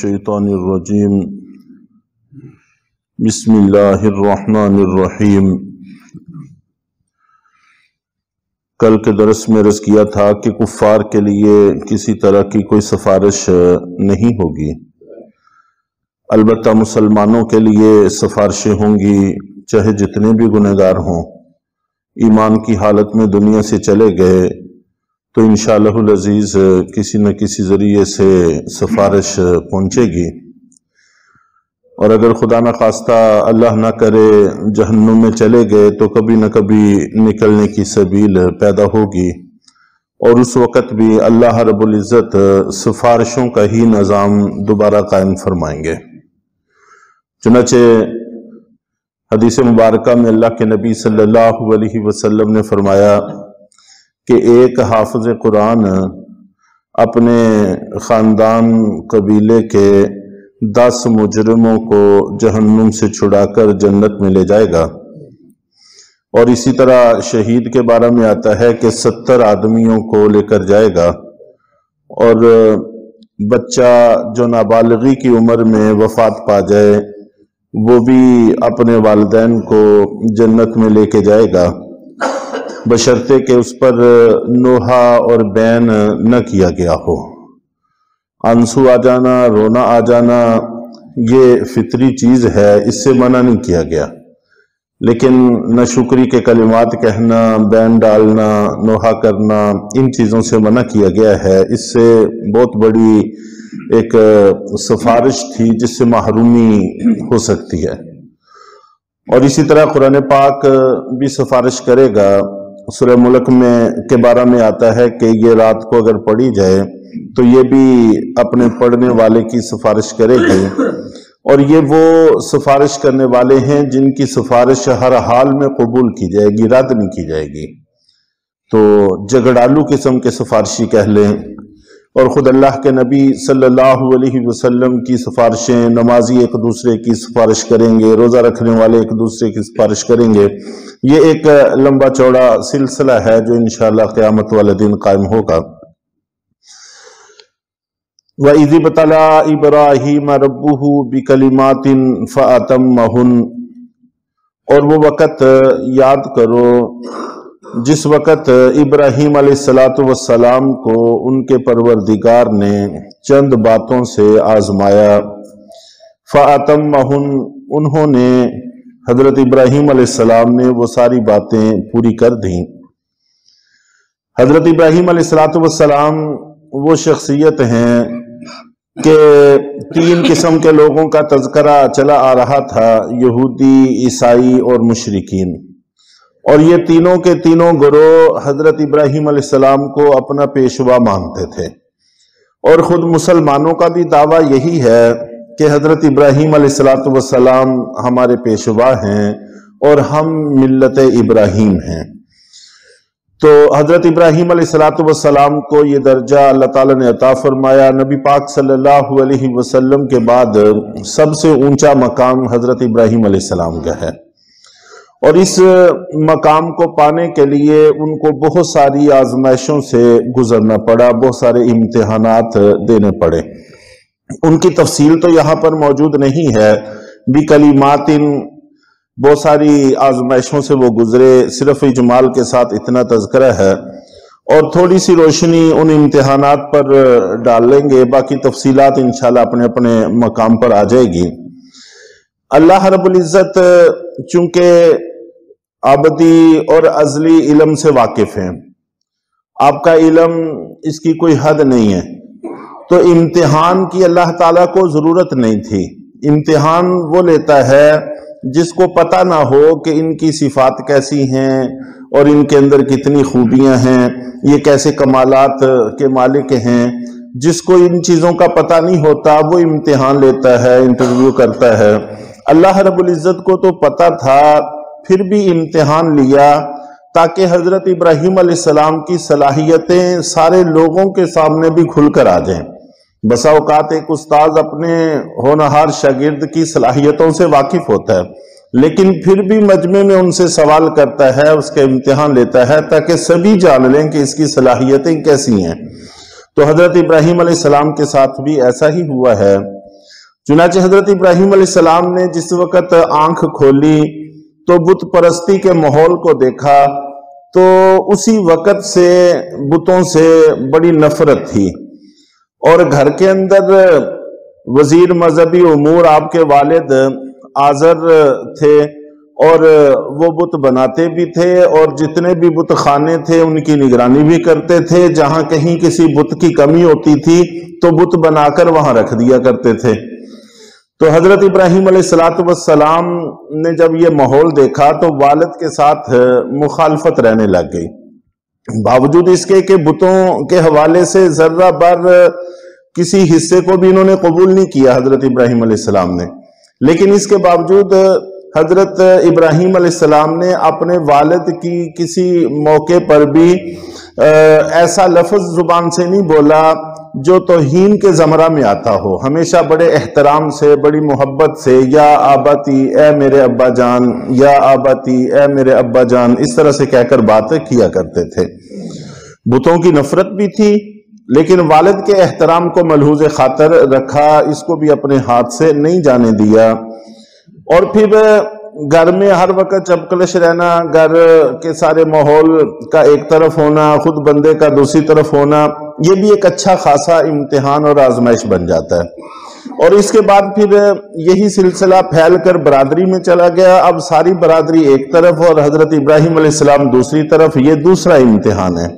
मिनश्शैतानिर्रजीम बिस्मिल्लाहिर्रहमानिर्रहीम। कल के दरस में अर्ज़ किया था कि कुफ़ार के लिए किसी तरह की कोई सिफारिश नहीं होगी, अलबत्ता मुसलमानों के लिए सिफारिशें होंगी, चाहे जितने भी गुनहगार हों। ईमान की हालत में दुनिया से चले गए तो इंशाअल्लाहुल अज़ीज़ किसी न किसी ज़रिए से सिफारिश पहुँचेगी, और अगर खुदा न खास्ता अल्लाह ना करे जहन्नुम में चले गए तो कभी न कभी निकलने की सबील पैदा होगी, और उस वक़्त भी अल्लाह रब्बुल इज़्ज़त सिफारिशों का ही निज़ाम दोबारा कायम फरमाएंगे। चुनाचे हदीस मुबारका में अल्लाह के नबी सल्लल्लाहु अलैहि वसल्लम ने फरमाया कि एक हाफ़िज़ कुरान अपने ख़ानदान कबीले के 10 मुजरिमों को जहन्नुम से छुड़ाकर जन्नत में ले जाएगा। और इसी तरह शहीद के बारे में आता है कि 70 आदमियों को लेकर जाएगा, और बच्चा जो नाबालिगी की उम्र में वफात पा जाए वो भी अपने वालिदैन को जन्नत में लेके जाएगा, बशर्ते कि उस पर नोहा और बैन न किया गया हो। आंसू आ जाना, रोना आ जाना ये फितरी चीज़ है, इससे मना नहीं किया गया, लेकिन नाशुक्री के कलिमात कहना, बैन डालना, नोहा करना, इन चीज़ों से मना किया गया है। इससे बहुत बड़ी एक सिफारिश थी जिससे महरूमी हो सकती है। और इसी तरह कुरान पाक भी सिफारिश करेगा। सूरह मुल्क में के बारे में आता है कि ये रात को अगर पढ़ी जाए तो ये भी अपने पढ़ने वाले की सिफारिश करेगी, और ये वो सिफारिश करने वाले हैं जिनकी सिफारिश हर हाल में कबूल की जाएगी, रद्द नहीं की जाएगी। तो झगड़ालू किस्म के सिफारिशी कह लें। और ख़ुद अल्लाह के नबी सल्लल्लाहु अलैहि वसल्लम की सिफारिशें, नमाजी एक दूसरे की सिफारिश करेंगे, रोज़ा रखने वाले एक दूसरे की सिफारिश करेंगे। ये एक लंबा चौड़ा सिलसिला है जो इंशाअल्लाह क़यामत वाले दिन कायम होगा। व इज़ इब्तला इब्राहीम रब्बुहु बिकलिमातिन फ़अतम्महुन, और वो वक़्त याद करो जिस वक़्त इब्राहीम अलैहिस्सलातु वस्सलाम को उनके परवरदिगार ने चंद बातों से आजमाया। फ़अतम्महुन, उन्होंने हज़रत इब्राहीम अलैहिस्सलाम ने वो सारी बातें पूरी कर दी। हज़रत इब्राहीम अलैहिस्सलातु वस्सलाम वो शख्सियत हैं कि 3 किस्म के लोगों का तज़किरा चला आ रहा था, यहूदी, ईसाई और मुशरिकीन। और ये तीनों के तीनों गिरोह हजरत इब्राहीम अलैहिस्सलाम को अपना पेशवा मानते थे, और ख़ुद मुसलमानों का भी दावा यही है कि हजरत इब्राहीम अलैहिस्सलातु वस्सलाम हमारे पेशवा हैं और हम मिल्लत इब्राहीम हैं। तो हजरत इब्राहीम अलैहिस्सलातु वस्सलाम को ये दर्जा अल्लाह ताला ने अता फरमाया। नबी पाक सल्लल्लाहु अलैहि वसल्लम के बाद सबसे ऊंचा मकाम हजरत इब्राहीम अलैहिस्सलाम का है, और इस मकाम को पाने के लिए उनको बहुत सारी आजमाइशों से गुजरना पड़ा, बहुत सारे इम्तिहानात देने पड़े। उनकी तफसील तो यहाँ पर मौजूद नहीं है। बिकलिमातिन, बहुत सारी आजमाइशों से वो गुजरे, सिर्फ इजमाल के साथ इतना तज़किरा है, और थोड़ी सी रोशनी उन इम्तिहानात पर डाल लेंगे, बाकी तफसीलात इंशाल्लाह अपने अपने मकाम पर आ जाएगी। अल्लाह रब्बुल इज़्ज़त चूंकि अबदी और अज़ली इल्म से वाकिफ हैं, आपका इल्म इसकी कोई हद नहीं है, तो इम्तिहान की अल्लाह ताला को जरूरत नहीं थी। इम्तिहान वो लेता है जिसको पता ना हो कि इनकी सिफात कैसी हैं और इनके अंदर कितनी खूबियां हैं, ये कैसे कमालात के मालिक हैं। जिसको इन चीजों का पता नहीं होता वो इम्तिहान लेता है, इंटरव्यू करता है। अल्लाह रब्बुल इज़्ज़त को तो पता था, फिर भी इम्तिहान लिया ताकि हजरत इब्राहीम अलैहिस्सलाम की सलाहियतें सारे लोगों के सामने भी खुलकर आ जाएं। बसा औकात एक उस्ताद अपने होनहार शागिर्द की सलाहियतों से वाकिफ होता है, लेकिन फिर भी मजमे में उनसे सवाल करता है, उसका इम्तिहान लेता है ताकि सभी जान लें कि इसकी सलाहियतें कैसी हैं। तो हजरत इब्राहीम अलैहिस्सलाम के साथ भी ऐसा ही हुआ है چنانچہ حضرت ابراہیم علیہ السلام نے جس وقت آنکھ کھولی تو بت پرستی کے ماحول کو دیکھا، تو اسی وقت سے بتوں سے بڑی نفرت تھی، اور گھر کے اندر وزیر مذہبی امور آپ کے والد آزر تھے، اور وہ بت بناتے بھی تھے، اور جتنے بھی بت خانے تھے ان کی نگرانی بھی کرتے تھے۔ جہاں کہیں کسی بت کی کمی ہوتی تھی تو بت بنا کر وہاں رکھ دیا کرتے تھے۔ تو حضرت ابراہیم علیہ السلام نے جب یہ ماحول دیکھا تو والد کے ساتھ مخالفت رہنے لگ گئی، باوجود اس کے کہ بتوں کے حوالے سے ذرہ بر کسی حصے کو بھی انہوں نے قبول نہیں کیا حضرت ابراہیم علیہ السلام نے، لیکن اس کے باوجود حضرت ابراہیم علیہ السلام نے اپنے والد کی کسی موقع پر بھی ایسا لفظ زبان سے نہیں بولا جو توہین کے زمرہ میں آتا ہو، ہمیشہ بڑے احترام سے، بڑی محبت سے، یا آباتی اے میرے ابا جان، یا آباتی اے میرے ابا جان، اس طرح سے کہہ کر باتیں کیا کرتے تھے۔ بتوں کی نفرت بھی تھی، لیکن والد کے احترام کو ملحوظ خاطر رکھا، اس کو بھی اپنے ہاتھ سے نہیں جانے دیا۔ اور پھر گھر میں ہر وقت چپکلش رہنا، گھر کے سارے ماحول کا ایک طرف ہونا، خود بندے کا دوسری طرف ہونا، یہ بھی ایک اچھا خاصا امتحان اور آزمائش بن جاتا ہے۔ اور اس کے بعد پھر یہی سلسلہ پھیل کر برادری میں چلا گیا، اب ساری برادری ایک طرف اور حضرت ابراہیم علیہ السلام دوسری طرف، یہ دوسرا امتحان ہے۔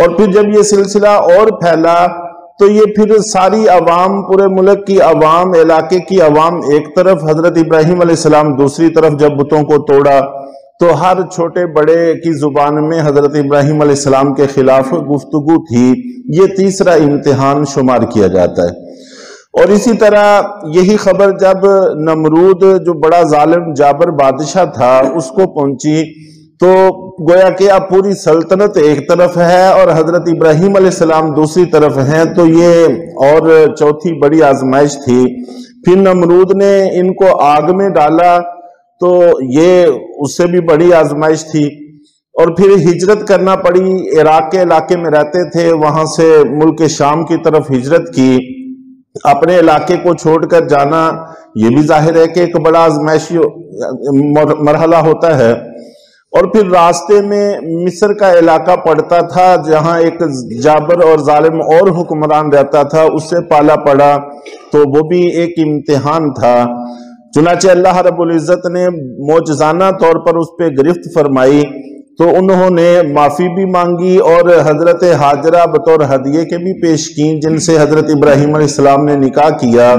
اور پھر جب یہ سلسلہ اور پھیلا تو یہ پھر ساری عوام، پورے ملک کی عوام، علاقے کی عوام ایک طرف، حضرت ابراہیم علیہ السلام دوسری طرف جب بتوں کو توڑا تو ہر چھوٹے بڑے کی زبان میں حضرت ابراہیم علیہ السلام کے خلاف گفتگو تھی۔ یہ تیسرا امتحان شمار کیا جاتا ہے۔ اور اسی طرح یہی خبر جب نمرود جو بڑا ظالم جابر بادشاہ تھا اس کو پہنچی تو گویا کہ اب پوری سلطنت ایک طرف ہے اور حضرت ابراہیم علیہ السلام دوسری طرف ہیں، تو یہ اور چوتھی بڑی آزمائش تھی۔ پھر نمرود نے ان کو آگ میں ڈالا تو یہ اس سے بھی بڑی آزمائش تھی۔ اور پھر ہجرت کرنا پڑی، عراق کے علاقے میں رہتے تھے، وہاں سے ملک شام کی طرف ہجرت کی، اپنے علاقے کو چھوڑ کر جانا یہ بھی ظاہر ہے کہ ایک بڑا آزمائشی مرحلہ ہوتا ہے۔ اور پھر راستے میں مصر کا علاقہ پڑتا تھا جہاں ایک جابر اور ظالم اور حکمران رہتا تھا، اس سے پالا پڑا، تو وہ بھی ایک امتحان تھا۔ چنانچہ اللہ رب العزت نے معجزانہ طور پر اس پہ گرفت فرمائی تو انہوں نے معافی بھی مانگی اور حضرت ہاجرہ بطور ہدیے کے بھی پیش کی، جن سے حضرت ابراہیم علیہ السلام نے نکاح کیا،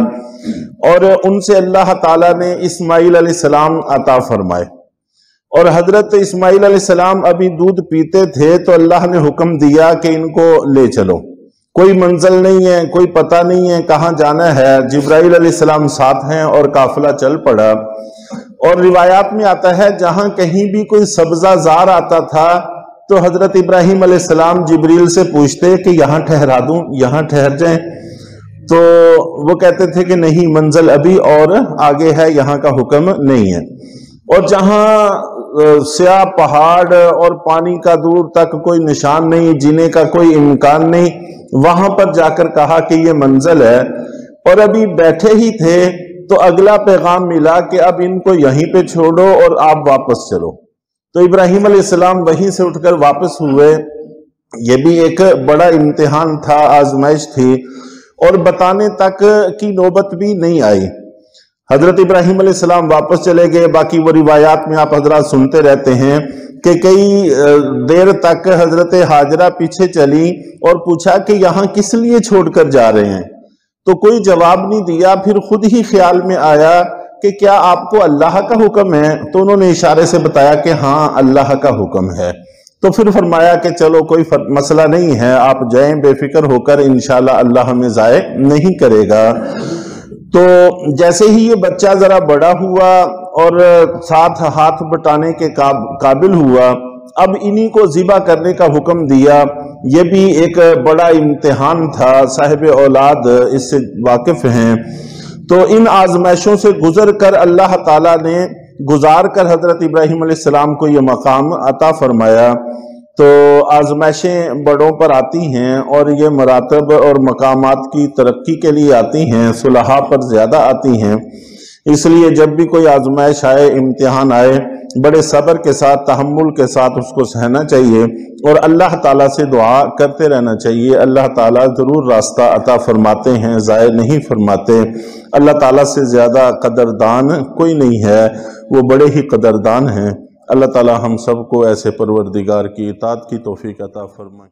اور ان سے اللہ تعالیٰ نے اسماعیل علیہ السلام عطا فرمائے۔ اور حضرت اسماعیل علیہ السلام ابھی دودھ پیتے تھے تو اللہ نے حکم دیا کہ ان کو لے چلو، کوئی منزل نہیں ہے، کوئی پتہ نہیں ہے کہاں جانا ہے۔ جبرائیل علیہ السلام ساتھ ہیں اور قافلہ چل پڑا۔ اور روایات میں آتا ہے جہاں کہیں بھی کوئی سبزہ زار آتا تھا تو حضرت ابراہیم علیہ السلام جبریل سے پوچھتے کہ یہاں ٹھہرا دوں، یہاں ٹھہر جائیں، تو وہ کہتے تھے کہ نہیں، منزل ابھی اور آگے ہے، یہاں کا حکم نہیں ہے۔ اور جہاں سیاہ پہاڑ اور پانی کا دور تک کوئی نشان نہیں، جینے کا کوئی امکان نہیں، وہاں پر جا کر کہا کہ یہ منزل ہے۔ اور ابھی بیٹھے ہی تھے تو اگلا پیغام ملا کہ اب ان کو یہیں پہ چھوڑو اور آپ واپس چلو۔ تو ابراہیم علیہ السلام وہیں سے اٹھ کر واپس ہوئے۔ یہ بھی ایک بڑا امتحان تھا، آزمائش تھی، اور بتانے تک کی نوبت بھی نہیں آئی۔ حضرت ابراہیم علیہ السلام واپس چلے گئے۔ باقی وہ روایات میں آپ حضرات سنتے رہتے ہیں کہ کئی دیر تک حضرت ہاجرہ پیچھے چلی اور پوچھا کہ یہاں کس لیے چھوڑ کر جا رہے ہیں، تو کوئی جواب نہیں دیا۔ پھر خود ہی خیال میں آیا کہ کیا آپ کو اللہ کا حکم ہے؟ تو انہوں نے اشارے سے بتایا کہ ہاں اللہ کا حکم ہے۔ تو پھر فرمایا کہ چلو کوئی مسئلہ نہیں ہے، آپ جائیں بے فکر ہو کر، انشاءاللہ اللہ ہمیں ضائع نہیں کرے گا۔ تو جیسے ہی یہ بچہ ذرا بڑا ہوا اور ساتھ ہاتھ بٹانے کے قابل ہوا، اب انہی کو ذبح کرنے کا حکم دیا۔ یہ بھی ایک بڑا امتحان تھا، صاحب اولاد اس سے واقف ہیں۔ تو ان آزمائشوں سے گزر کر اللہ تعالیٰ نے گزار کر حضرت ابراہیم علیہ السلام کو یہ مقام عطا فرمایا۔ تو आजमाइशें बड़ों पर आती हैं और ये मरातब और मकामात की तरक्की के लिए आती हैं, सुलहा पर ज़्यादा आती हैं। इसलिए जब भी कोई आजमाइश आए, इम्तिहान आए, बड़े सब्र के साथ, तहम्मुल के साथ उसको सहना चाहिए और अल्लाह ताला से दुआ करते रहना चाहिए। अल्लाह ताला ज़रूर रास्ता अता फरमाते हैं, ज़ाय नहीं फरमाते। अल्लाह ताला से ज़्यादा कदरदान कोई नहीं है, वो बड़े ही कदरदान हैं। अल्लाह ताला हम सबको ऐसे परवरदिगार की इताअत की तौफीक अता फरमाए।